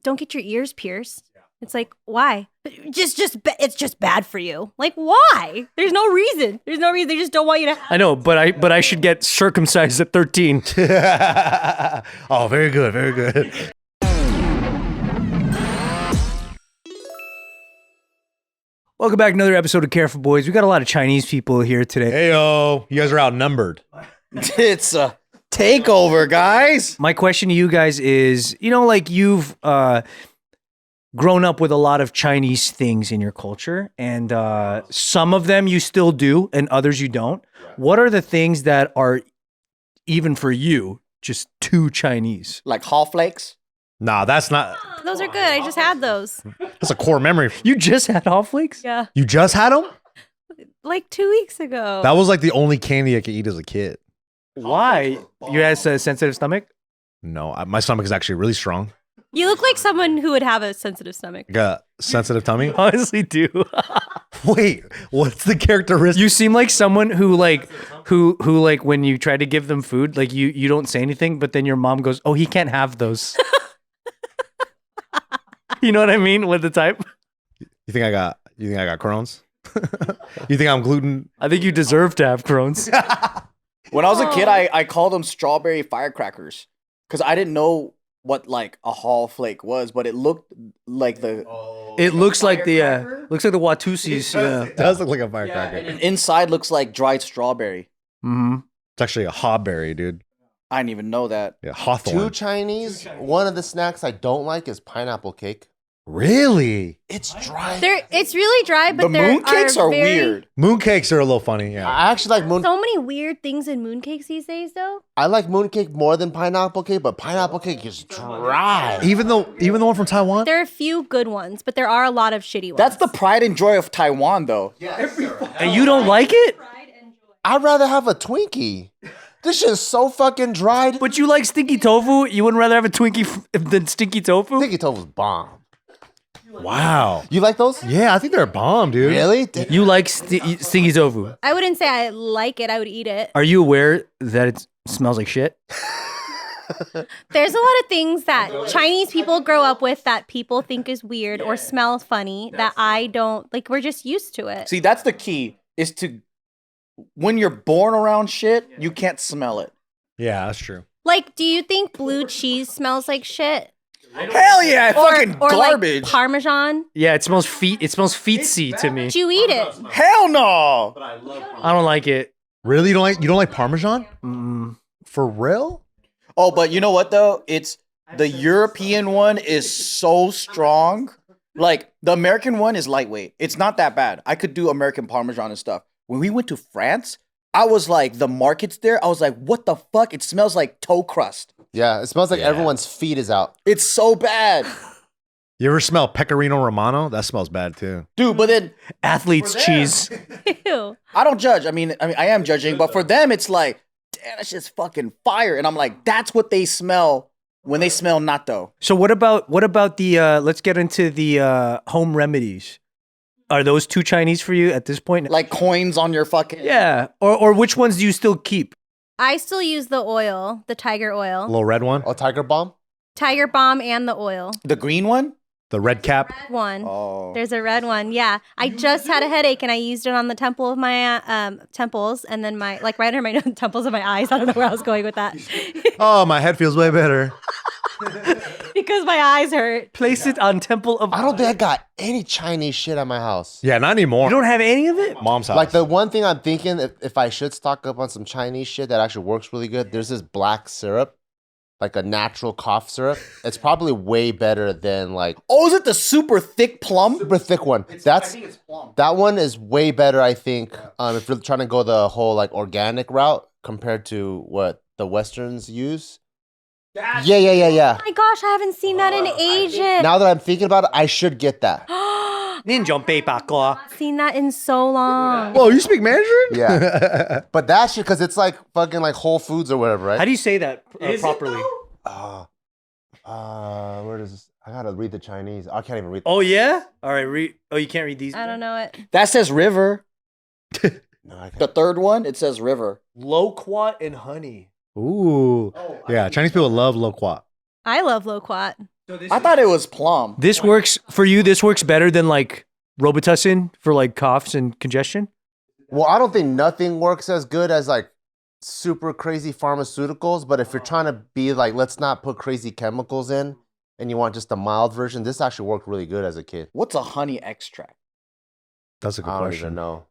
don't get your ears pierced. It's like, why? It's just bad for you. Like, why? There's no reason. There's no reason. They just don't want you to have I know, but I should get circumcised at 13. Oh, very good, very good. Welcome back to another episode of Careful Boys. We got a lot of Chinese people here today. Hey, yo, you guys are outnumbered. It's a takeover, guys. My question to you guys is, like you've grown up with a lot of Chinese things in your culture, and some of them you still do and others you don't. What are the things that are, even for you, just too Chinese? Like Hall Flakes? Nah, that's not. Those are good. I just had those. That's a core memory. You just had hot flakes? Yeah. You just had them? Like 2 weeks ago. That was like the only candy I could eat as a kid. Why? You had a sensitive stomach? No, my stomach is actually really strong. You look like someone who would have a sensitive stomach. I got a sensitive tummy. Honestly, do. Wait, what's the characteristic? You seem like someone who when you try to give them food, like you don't say anything, but then your mom goes, "Oh, he can't have those." You know what I mean with the type? You think I got Crohn's? You think I'm gluten? I think you deserve to have Crohn's. When I was a kid, I called them strawberry firecrackers because I didn't know what like a Hall Flake was, but it looked like the. It looks like the Watusis. Yeah. It does look like a firecracker. And inside looks like dried strawberry. Mm-hmm. It's actually a hawberry, dude. I didn't even know that. Yeah, hawthorn. Two Chinese. One of the snacks I don't like is pineapple cake. Really? It's dry. It's really dry, but The mooncakes are weird. Mooncakes are a little funny, yeah. I actually like So many weird things in mooncakes these days, though. I like mooncake more than pineapple cake, but pineapple cake is dry. Even the one from Taiwan? There are a few good ones, but there are a lot of shitty ones. That's the pride and joy of Taiwan, though. And you don't like it? I'd rather have a Twinkie. This shit is so fucking dried. But you like stinky tofu? You wouldn't rather have a Twinkie than stinky tofu? Twinkie tofu's bomb. Wow. You like those? Yeah, I think they're a bomb, dude. Really? You like stinky tofu? I wouldn't say I like it. I would eat it. Are you aware that it smells like shit? There's a lot of things that Chinese people grow up with that people think is weird or smell funny that I don't like. We're just used to it. See, that's the key. Is to when you're born around shit, you can't smell it. Yeah, that's true. Like, do you think blue cheese smells like shit? Hell yeah, fucking or garbage. Like Parmesan? Yeah, it smells feetsy to me. Do you eat it? Hell no. I don't like it. Really? You don't like Parmesan? Mm. For real? Oh, but you know what though? It's the European one is so strong. Like the American one is lightweight. It's not that bad. I could do American Parmesan and stuff. When we went to France, I was like, the markets there, I was like, what the fuck? It smells like toe crust. Yeah, it smells like everyone's feet is out. It's so bad. You ever smell Pecorino Romano? That smells bad too. Dude, but then Athlete's cheese. Ew. I don't judge. I mean, I am judging, but for them, it's like, damn, that's just fucking fire. And I'm like, that's what they smell when they smell natto. So what about the, let's get into the home remedies. Are those too Chinese for you at this point? Like coins on your fucking... Yeah. Or which ones do you still keep? I still use the oil, the tiger A oil. little red one? Oh, Tiger Bomb? Tiger Balm and the oil. The green one? The red cap? One. Oh. There's a red one. Yeah. I just had a headache and I used it on the temple of my temples and then my, like right under my temples of my eyes. I don't know where I was going with that. Oh, my head feels way better. Because my eyes hurt. Place it on temple of... I don't think I got any Chinese shit at my house. Yeah, not anymore. You don't have any of it? Mom's house. Like the one thing I'm thinking, if I should stock up on some Chinese shit that actually works really good, there's this black syrup, like a natural cough syrup. It's probably way better than like Oh, is it the super thick plum? super thick one. That one is way better, I think. If you're trying to go the whole like organic route compared to what the Westerns use. Yeah. Oh my gosh, I haven't seen that in ages. Now that I'm thinking about it, I should get that. Seen that in so long. Whoa, you speak Mandarin? Yeah. But that shit, because it's like fucking like Whole Foods or whatever, right? How do you say that properly? Where does this? I gotta read the Chinese. I can't even read. Oh, yeah? All right, you can't read these? I don't know it. That says river. No, I can't. The third one, it says river. Loquat and honey. Ooh. Yeah, Chinese people love loquat. I love loquat. I thought it was plum. This works for you. This works better than like Robitussin for like coughs and congestion. Well, I don't think nothing works as good as like super crazy pharmaceuticals. But if you're trying to be like, let's not put crazy chemicals in, and you want just a mild version, this actually worked really good as a kid. What's a honey extract? That's a good I don't question. even know.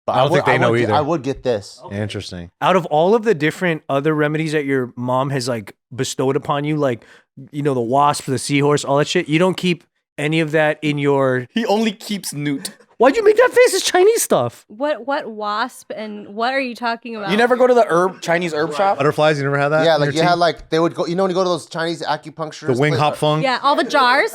But I don't think they know either. I would get this. Interesting. Out of all of the different other remedies that your mom has like bestowed upon you, like, you know, the wasp, the seahorse, all that shit, you don't keep any of that in your. He only keeps newt. Why'd you make that face? It's Chinese stuff. What wasp and what are you talking about? You never go to the Chinese herb shop? Butterflies, you never had that? Yeah, in like your you team? had like they would go. You know when you go to those Chinese acupuncture. the wing hop fung. Yeah, all the jars.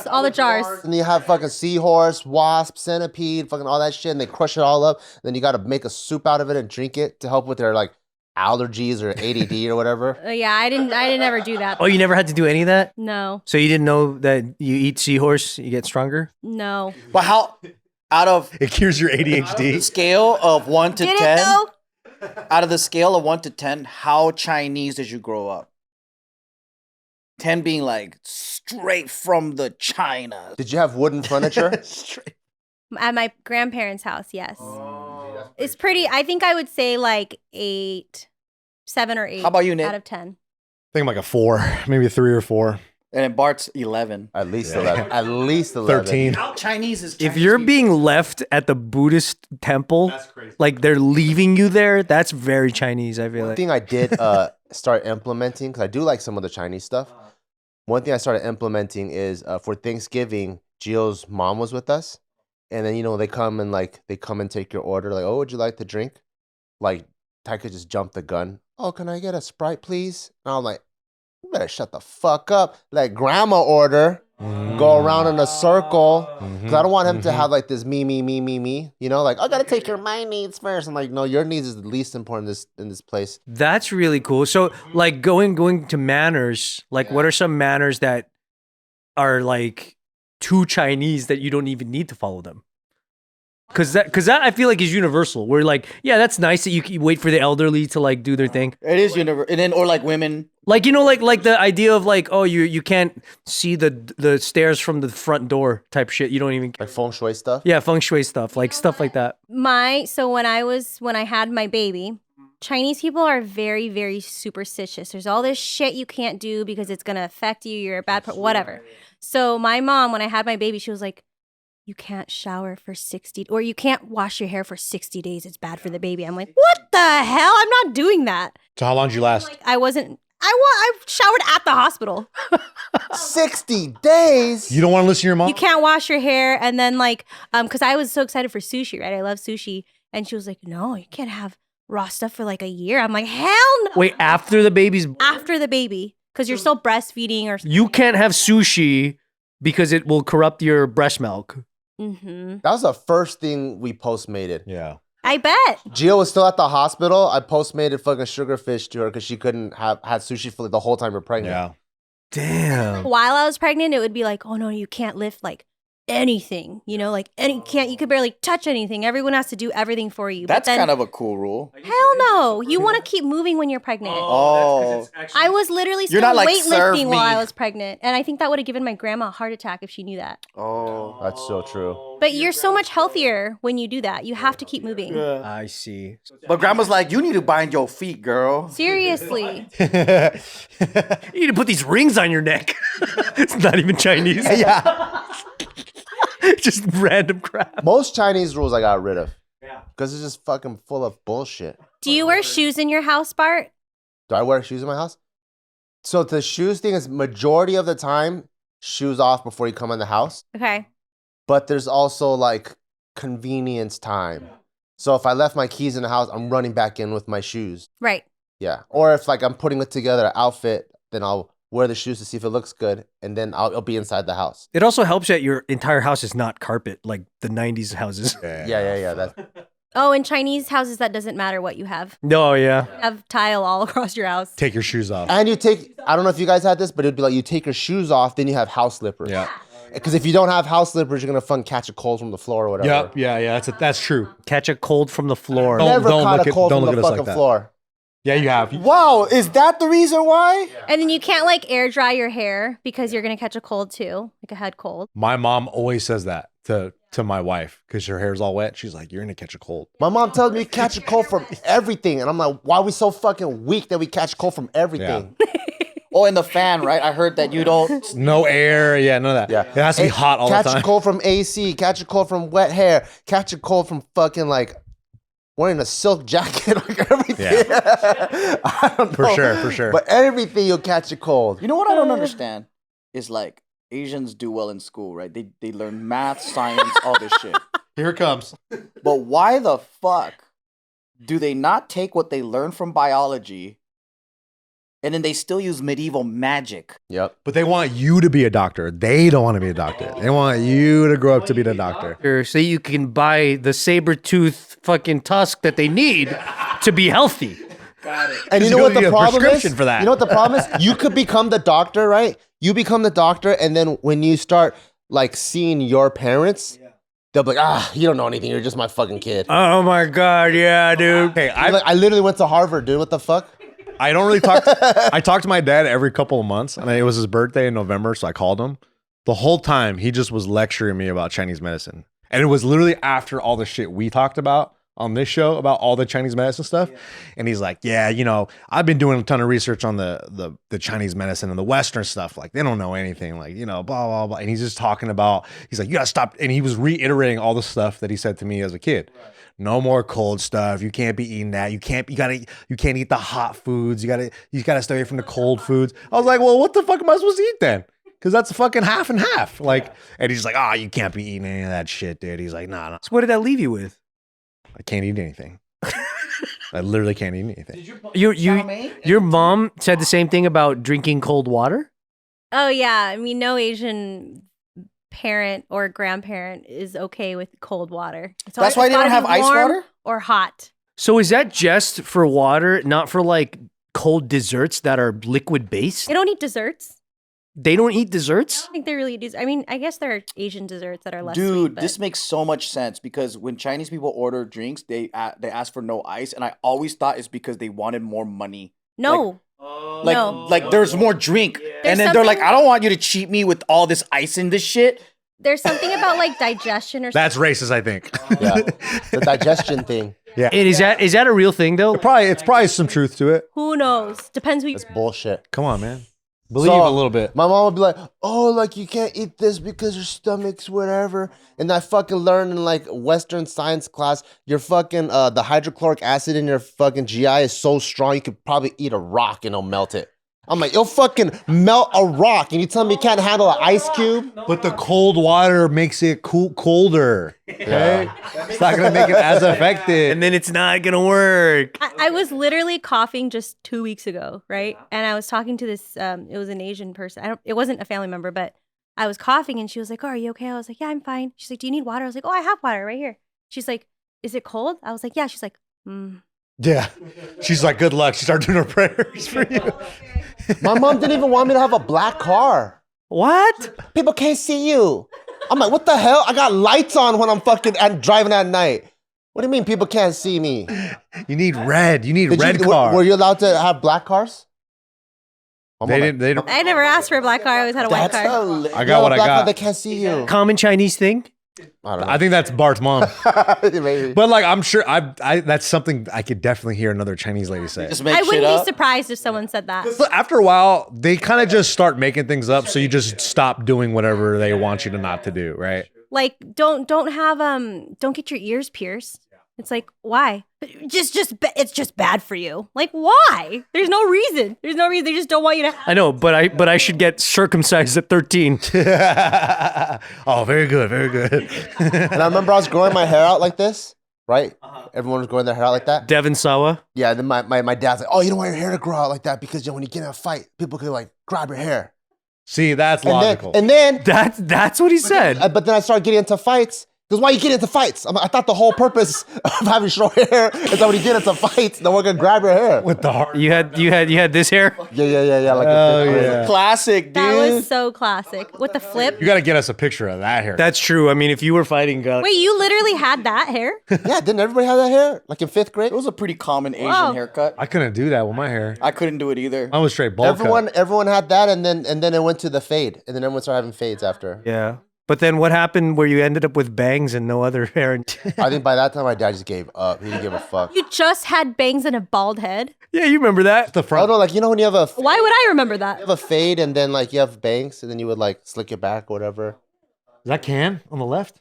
And you have fucking seahorse, wasp, centipede, fucking all that shit, and they crush it all up. Then you got to make a soup out of it and drink it to help with their like allergies or ADD or whatever. Yeah, I didn't ever do that. Oh, you never had to do any of that? No, So you didn't know that you eat seahorse, you get stronger? no. But how, out of It cures your the ADHD. scale of 1 to Did 10, it though? out of the scale of 1 to 10, how Chinese did you grow up? 10 being like straight from the China. Did you have wooden furniture? At my grandparents' house, yes. It's pretty. I think I would say like 8, 7 or 8. How about you, Nick? Out of 10. I think I'm like a 4, maybe a 3 or 4. And then Bart's 11. At least 11. At least 11. 13. How Chinese is If you're being left at the Buddhist temple, like they're leaving you there, that's very Chinese, I feel One like. thing I did start implementing, because I do like some of the Chinese stuff. One thing I started implementing is for Thanksgiving, Gio's mom was with us. And then, you know, they come and take your order. Like, oh, would you like to drink? Like, Taika just jumped the gun. Oh, can I get a Sprite, please? And I'm like, you better shut the fuck up. Let grandma order. Go around in a circle. Because I don't want him to have like this me. You know, like, I got to take care of my needs first. I'm like, no, your needs is the least important in this place. That's really cool. So, like going to manners, like what are some manners that are like too Chinese that you don't even need to follow them? Because that I feel like is universal. We're like, yeah, that's nice that you wait for the elderly to like do their thing. It is universal. And then, or like women. Like, you know, like the idea of like, oh, you can't see the stairs from the front door type shit. You don't even. Like feng shui stuff. Yeah, feng shui stuff, like stuff like that. So when I had my baby, Chinese people are very, very superstitious. There's all this shit you can't do because it's gonna affect you. You're a bad person, whatever. So my mom, when I had my baby, she was like, you can't shower for 60, or you can't wash your hair for 60 days. It's bad for the baby. I'm like, what the hell? I'm not doing that. So how long did you last? I showered at the hospital. 60 days. You don't want to listen to your mom? You can't wash your hair. And then because I was so excited for sushi, right? I love sushi. And she was like, no, you can't have raw stuff for like a year. I'm like, hell no. Wait, after the baby's. After the baby, because you're still breastfeeding or something. You can't have sushi because it will corrupt your breast milk. Mm-hmm. That was the first thing we postmated. Yeah. I bet. Gio was still at the hospital. I postmated fucking sugarfish to her because she couldn't have had sushi for the whole time we're pregnant. Yeah. Damn. While I was pregnant, it would be like, oh no, you can't lift like anything. You know, like you could barely touch anything. Everyone has to do everything for you. That's but then, kind of a cool rule. hell no. You want to keep moving when you're pregnant. Oh. I was literally You're still not like, "Serve weightlifting while me." I was pregnant. And I think that would have given my grandma a heart attack if she knew that. Oh. That's so true. But you're so much healthier when you do that. You have to keep moving. I see. But grandma's like, you need to bind your feet, girl. Seriously. You need to put these rings on your neck. It's not even Chinese. Yeah. Just random crap. Most Chinese rules I got rid of. Yeah. Because it's just fucking full of bullshit. Do you wear shoes in your house, Bart? Do I wear shoes in my house? So the shoes thing is majority of the time, shoes off before you come in the house. Okay. But there's also like convenience time. So if I left my keys in the house, I'm running back in with my shoes. Right. Yeah. Or if like I'm putting it together an outfit, then I'll wear the shoes to see if it looks good, and then I'll be inside the house. It also helps that your entire house is not carpet like the 90s houses. Yeah. That's Oh, in Chinese houses, that doesn't matter what you have. No, yeah. You have tile all across your house. Take your shoes off. And you take, I don't know if you guys had this, but it'd be like you take your shoes off, then you have house slippers. Yeah. Because if you don't have house slippers, you're gonna catch a cold from the floor or whatever. Yep. Yeah. That's true. Catch a cold from the floor. Don't- Never caught look a at- cold don't from look the at us fucking like that. floor. Yeah, you have. Wow, is that the reason why? And then you can't like air dry your hair because you're gonna catch a cold too, like a head cold. My mom always says that to my wife because her hair's all wet. She's like, "You're gonna catch a cold." My mom tells me you catch a cold from everything. And I'm like, why are we so fucking weak that we catch cold from everything? Oh, and the fan, right? I heard that you don't. No air. Yeah, none of that. Yeah. It has to be hot all the Catch time. a cold from AC, catch a cold from wet hair, catch a cold from fucking like wearing a silk jacket, like everything. I don't know. For sure. But everything you'll catch a cold. You know what I don't understand is like Asians do well in school, right? They learn math, science, all this shit. Here it comes. But why the fuck do they not take what they learn from biology and then they still use medieval magic? Yep. But they want you to be a doctor. They don't want to be a doctor. They want you to grow up to be the doctor. So you can buy the saber tooth fucking tusk that they need to be healthy. And you know Go what get the a problem prescription is? for that. You know what the problem is? You could become the doctor, right? You become the doctor, and then when you start like seeing your parents, they'll be like, you don't know anything. You're just my fucking kid. Oh my god, yeah, dude. Hey, I literally went to Harvard, dude. What the fuck? I don't really talk. I talk to my dad every couple of months, and it was his birthday in November, so I called him. The whole time, he just was lecturing me about Chinese medicine, and it was literally after all the shit we talked about on this show about all the Chinese medicine stuff. And he's like, "Yeah, you know, I've been doing a ton of research on the Chinese medicine and the Western stuff. Like, they don't know anything. Like, you know, blah blah blah." And he's just talking about. He's like, "You gotta stop." And he was reiterating all the stuff that he said to me as a kid. No more cold stuff. You can't be eating that. You can't eat the hot foods. You gotta stay away from the cold foods. I was like, well, what the fuck am I supposed to eat then? Because that's fucking half and half. Like, and he's like, you can't be eating any of that shit, dude. He's like, nah. So what did that leave you with? I can't eat anything. I literally can't eat anything. Your mom said the same thing about drinking cold water? Oh yeah, I mean, no Asian parent or grandparent is okay with cold water. That's why they don't have ice water? Or hot. So is that just for water, not for like cold desserts that are liquid based? They don't eat desserts. They don't eat desserts? I think they really do. I mean, I guess there are Asian desserts that are less sweet. Dude, But this makes so much sense because when Chinese people order drinks, they ask for no ice, and I always thought it's because they wanted more money. no. No. Like there's more drink, and then they're like, something- I don't want you to cheat me with all this ice in this shit. There's something about like digestion or something. That's racist, I think. Yeah, the digestion thing. Yeah. And is that a real thing though? It's probably some truth to it. Who knows? Depends who you That's bullshit. Come on, man. Believe So, a little bit. My mom would be like, "Oh, like you can't eat this because your stomach's whatever." And I fucking learned in like Western science class, your fucking the hydrochloric acid in your fucking GI is so strong you could probably eat a rock and it'll melt it. I'm like, you'll fucking melt a rock, and you tell me you can't handle an ice cube? But the cold water makes it colder. Okay? It's not gonna make it as effective. And then it's not gonna work. I was literally coughing just 2 weeks ago, right? And I was talking to this, it was an Asian person. It wasn't a family member, but I was coughing and she was like, "Oh, are you okay?" I was like, "Yeah, I'm fine." She's like, "Do you need water?" I was like, "Oh, I have water right here." She's like, "Is it cold?" I was like, "Yeah." She's like, Yeah. She's like, good luck. She started doing her prayers for you. My mom didn't even want me to have a black car. What? People can't see you. I'm like, what the hell? I got lights on when I'm driving at night. What do you mean people can't see me? You need red. You need red Were car. you allowed to have black cars? They didn't. I never asked for a black car. I always had a white car. I got what I black car, got. they can't see you. Common Chinese thing? I don't know. I think that's Bart's mom. Maybe. But like, I'm sure I that's something I could definitely hear another Chinese lady say. Just make I shit wouldn't up. be surprised if someone said that. So after a while, they kind of just start making things up, so you just stop doing whatever they want you to not to do, right? Like, don't get your ears pierced. It's like, why? It's just bad for you. Like, why? There's no reason. They just don't want you to. I know, but I should get circumcised at 13. Oh, very good, very good. And I remember I was growing my hair out like this, right? Everyone was growing their hair out like that. Devin Sawa. Yeah, then my dad's like, "Oh, you don't want your hair to grow out like that because when you get in a fight, people could like grab your hair." See, that's And logical. then That's what he said. but then I started getting into fights. Because why you get into fights? I thought the whole purpose of having short hair is that when you get into fights, no one can grab your hair. With the heart. You had this hair? Yeah. Like Classic, dude. That was so classic. With the flip. You got to get us a picture of that hair. That's true. I mean, if you were fighting, Wait, you literally had that hair? Yeah, didn't everybody have that hair? Like in 5th grade? It was a pretty common Asian Wow. haircut. I couldn't do that with my hair. I couldn't do it either. I was straight bowl cut. Everyone had that, and then it went to the fade, and then everyone started having fades after. yeah. But then what happened where you ended up with bangs and no other hair? I think by that time my dad just gave up. He didn't give a fuck. You just had bangs and a bald head? Yeah, you remember that? The Oh front. no, like you know when you have Why would I remember that? a fade and then like you have bangs and then you would like slick it back or whatever. Is that can on the left?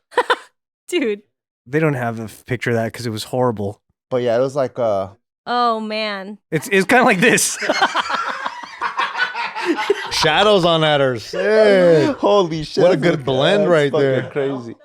Dude. They don't have a picture of that because it was horrible. But yeah, it was like Oh, man. It's kind of like this. Shadows on that are sick. holy shit. What a that's good blend that's right fucking there. Crazy.